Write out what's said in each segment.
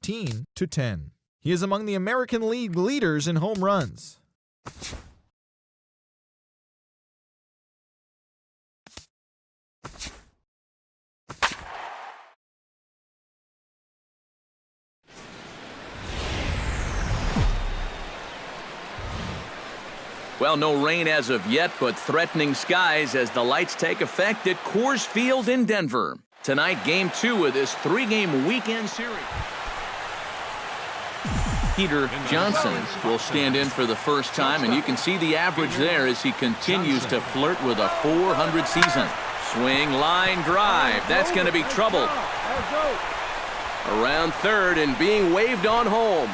14-10. He is among the American League leaders in home runs. Well, no rain as of yet, but threatening skies as the lights take effect at Coors Field in Denver. Tonight, Game 2 of this 3-game weekend series. Peter Johnson will stand in for the first time, and you can see the average there as he continues to flirt with a .400 season. Swing, line, drive. That's going to be trouble. Around third and being waved on home.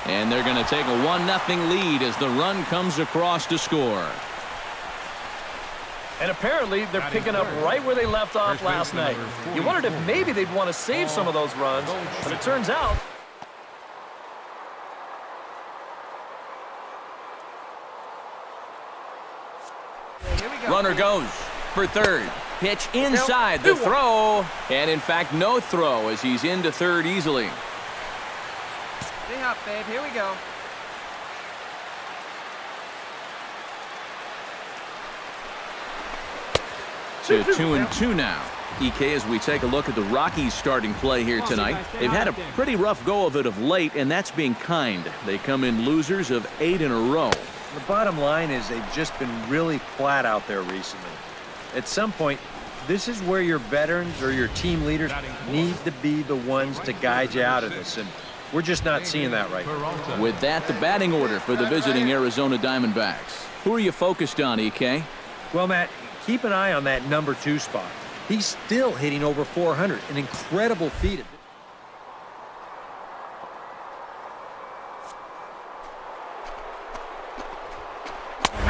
And they're going to take a 1-0 lead as the run comes across to score. And apparently they're picking up right where they left off last night. You wondered if maybe they'd want to save some of those runs, but it turns out runner goes for third. Pitch inside the throw. And in fact, no throw as he's into third easily. Stay up, babe. Here we go. To 2-2 now. EK, as we take a look at the Rockies' starting play here tonight, they've had a pretty rough go of it of late, and that's being kind. They come in losers of 8 in a row. The bottom line is they've just been really flat out there recently. At some point, this is where your veterans or your team leaders need to be the ones to guide you out of this, and we're just not seeing that right now. With that, the batting order for the visiting Arizona Diamondbacks. Who are you focused on, EK? Well, Matt, keep an eye on that number 2 spot. He's still hitting over .400, an incredible feat.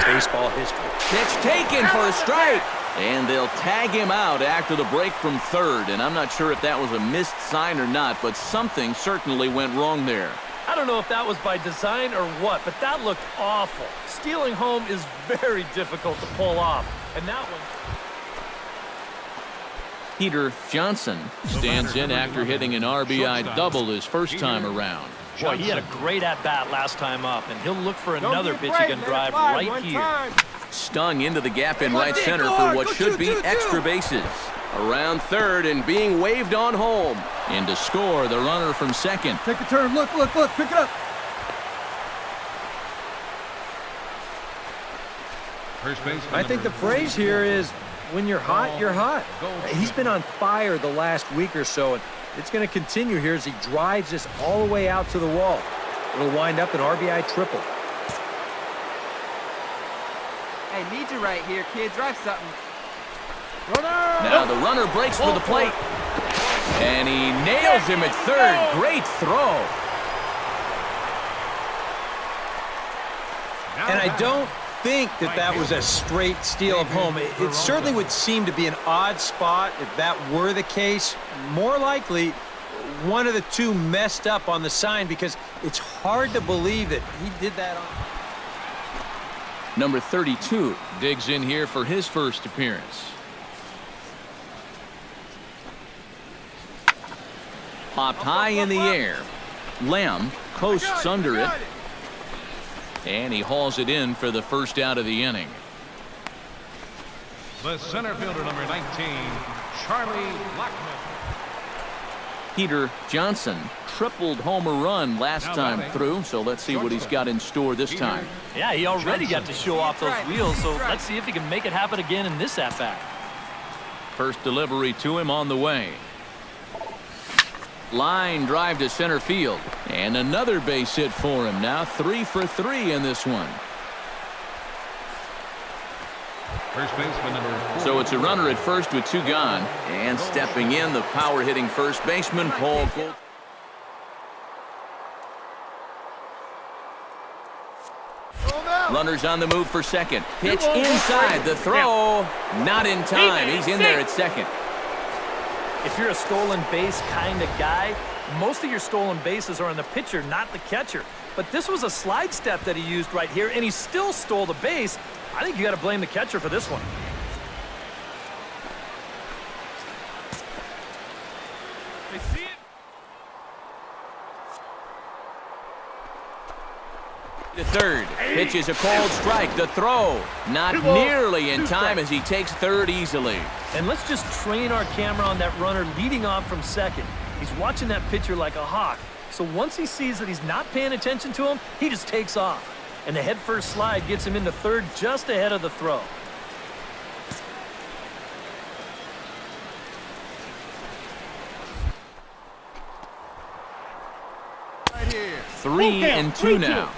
Baseball history. Pitch taken for a strike. And they'll tag him out after the break from third. And I'm not sure if that was a missed sign or not, but something certainly went wrong there. I don't know if that was by design or what, but that looked awful. Stealing home is very difficult to pull off. And that one... Peter Johnson stands in after hitting an RBI double his first time around. Boy, he had a great at-bat last time up, and he'll look for another pitch he can drive right here. Stung into the gap in right center for what should be extra bases. Around third and being waved on home. And to score, the runner from second. Take a turn. Look, pick it up. I think the phrase here is, when you're hot, you're hot. He's been on fire the last week or so, and it's going to continue here as he drives this all the way out to the wall. It'll wind up an RBI triple. Hey, need you right here, kid. Drive something. Now the runner breaks for the plate. And he nails him at third. Great throw. And I don't think that was a straight steal of home. It certainly would seem to be an odd spot if that were the case. More likely, one of the two messed up on the sign, because it's hard to believe that he did that on... Number 32 digs in here for his first appearance. Popped high in the air. Lamb coasts under it. And he hauls it in for the first out of the inning. The center fielder, number 19, Charlie Blackmon. Peter Johnson tripled homer run last time through, so let's see what he's got in store this time. Yeah, he already got to show off those wheels, so let's see if he can make it happen again in this at-bat. First delivery to him on the way. Line drive to center field. And another base hit for him. Now 3 for 3 in this one. First baseman number 4. So it's a runner at first with 2 gone. And stepping in, the power-hitting first baseman, Paul Gold. Runners on the move for second. Pitch inside. The throw. Not in time. He's in there at second. If you're a stolen base kind of guy, most of your stolen bases are on the pitcher, not the catcher. But this was a slide step that he used right here, and he still stole the base. I think you got to blame the catcher for this one. To third. Pitch is a cold strike. The throw not nearly in time as he takes third easily. And let's just train our camera on that runner leading off from second. He's watching that pitcher like a hawk. So once he sees that he's not paying attention to him, he just takes off. And the head-first slide gets him into third just ahead of the throw. Right here. 3-2 now.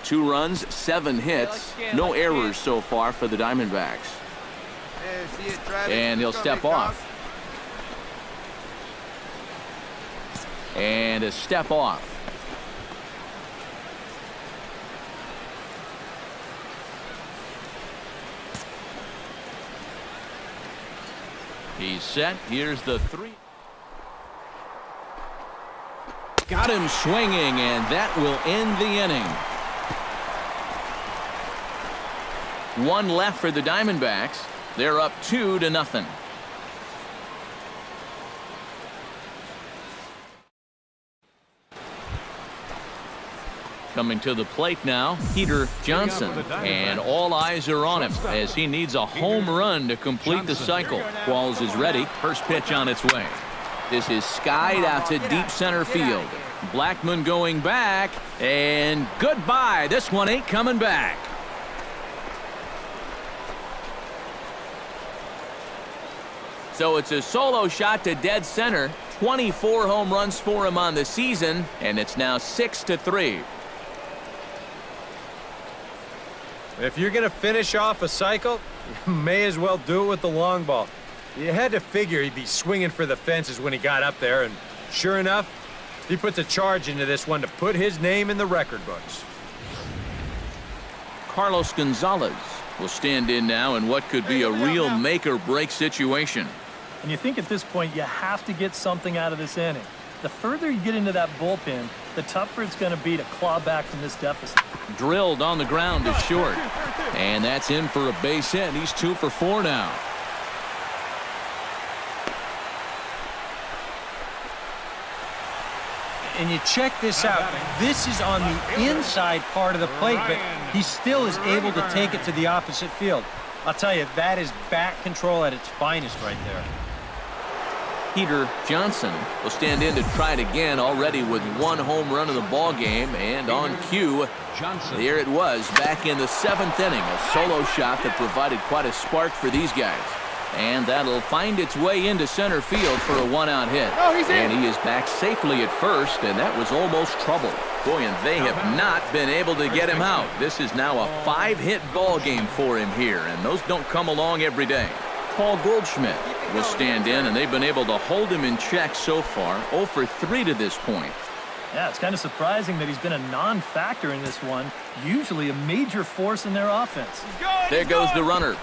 Two runs, 7 hits, no errors so far for the Diamondbacks. And he'll step off. And a step off. He's set. Here's the 3. Got him swinging, and that will end the inning. One left for the Diamondbacks. They're up 2-0. Coming to the plate now, Peter Johnson, and all eyes are on him as he needs a home run to complete the cycle. Qualls is ready. First pitch on its way. This is skied out to deep center field. Blackmon going back, and goodbye. This one ain't coming back. So it's a solo shot to dead center. 24 home runs for him on the season, and it's now 6-3. If you're going to finish off a cycle, you may as well do it with the long ball. You had to figure he'd be swinging for the fences when he got up there, and sure enough, he puts a charge into this one to put his name in the record books. Carlos Gonzalez will stand in now in what could be a real make-or-break situation. And you think at this point you have to get something out of this inning. The further you get into that bullpen, the tougher it's going to be to claw back from this deficit. Drilled on the ground to short. And that's in for a base hit. He's 2 for 4 now. And you check this out. This is on the inside part of the plate, but he still is able to take it to the opposite field. I'll tell you, that is bat control at its finest right there. Peter Johnson will stand in to try it again, already with 1 home run in the ball game, and on cue, there it was, back in the 7th inning, a solo shot that provided quite a spark for these guys. And that'll find its way into center field for a 1-out hit. And he is back safely at first, and that was almost trouble. Boy, and they have not been able to get him out. This is now a 5-hit ball game for him here, and those don't come along every day. Paul Goldschmidt will stand in, and they've been able to hold him in check so far. 0 for 3 to this point. Yeah, it's kind of surprising that he's been a non-factor in this one. Usually a major force in their offense. There goes the runner.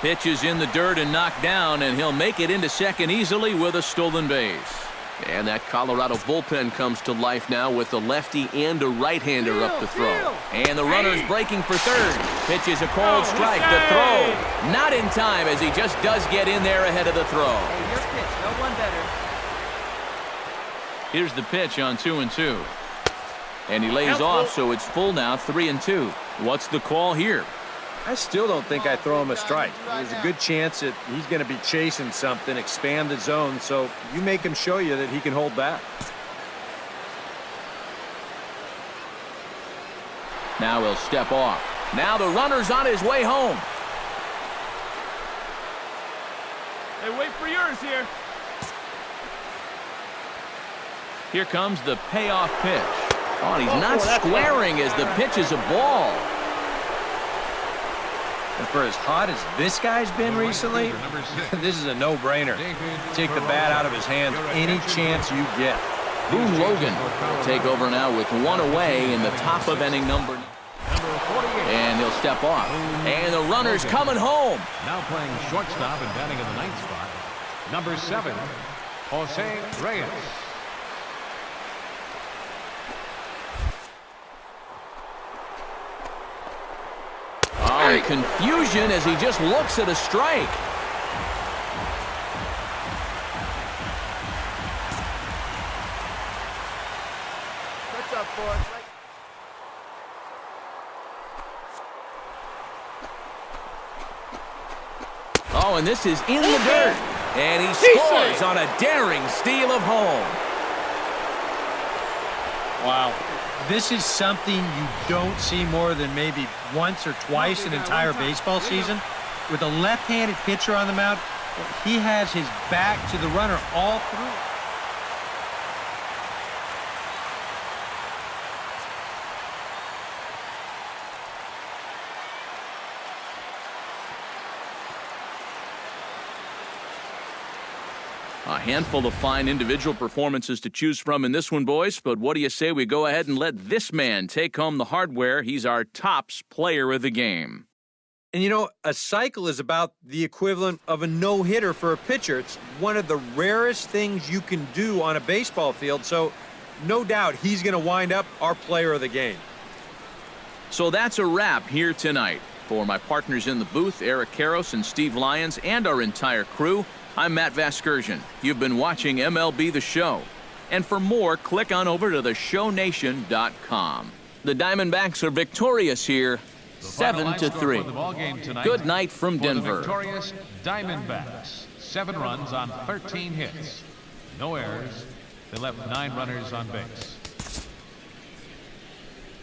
Pitch is in the dirt and knocked down, and he'll make it into second easily with a stolen base. And that Colorado bullpen comes to life now with a lefty and a right-hander up the throw. And the runner's breaking for third. Pitch is a cold strike. The throw not in time as he just does get in there ahead of the throw. Hey, your pitch. No one better. Here's the pitch on 2-2. And he lays off, so it's full now, 3-2. What's the call here? I still don't think I throw him a strike. There's a good chance that he's going to be chasing something, expand the zone, so you make him show you that he can hold back. Now he'll step off. Now the runner's on his way home. Hey, wait for yours here. Here comes the payoff pitch. Oh, and he's not squaring as the pitch is a ball. And for as hot as this guy's been recently, this is a no-brainer. Take the bat out of his hands any chance you get. Boone Logan will take over now with 1 away in the top of inning number. And he'll step off. And the runner's coming home. Now playing shortstop and batting in the 9th spot. Number 7, Jose Reyes. Oh, confusion as he just looks at a strike. for it. Oh, and this is in the dirt. And he scores on a daring steal of home. Wow. This is something you don't see more than maybe once or twice an entire baseball season. With a left-handed pitcher on the mound, he has his back to the runner all through. A handful of fine individual performances to choose from in this one, boys. But what do you say we go ahead and let this man take home the hardware? He's our tops player of the game. And, you know, a cycle is about the equivalent of a no-hitter for a pitcher. It's one of the rarest things you can do on a baseball field. So, no doubt, he's going to wind up our player of the game. So that's a wrap here tonight. For my partners in the booth, Eric Karros and Steve Lyons, and our entire crew, I'm Matt Vasgersian. You've been watching MLB The Show. And for more, click on over to theshownation.com. The Diamondbacks are victorious here, 7-3. Good night from Denver. The victorious Diamondbacks, 7 runs on 13 hits. No errors. They left 9 runners on base.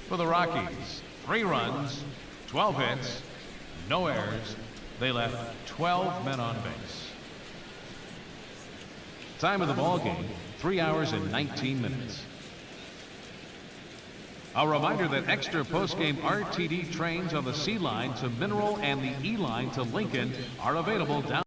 For the Rockies, 3 runs, 12 hits, no errors. They left 12 men on base. Time of the ball game, 3 hours and 19 minutes. A reminder that extra postgame RTD trains on the C line to Mineral and the E line to Lincoln are available down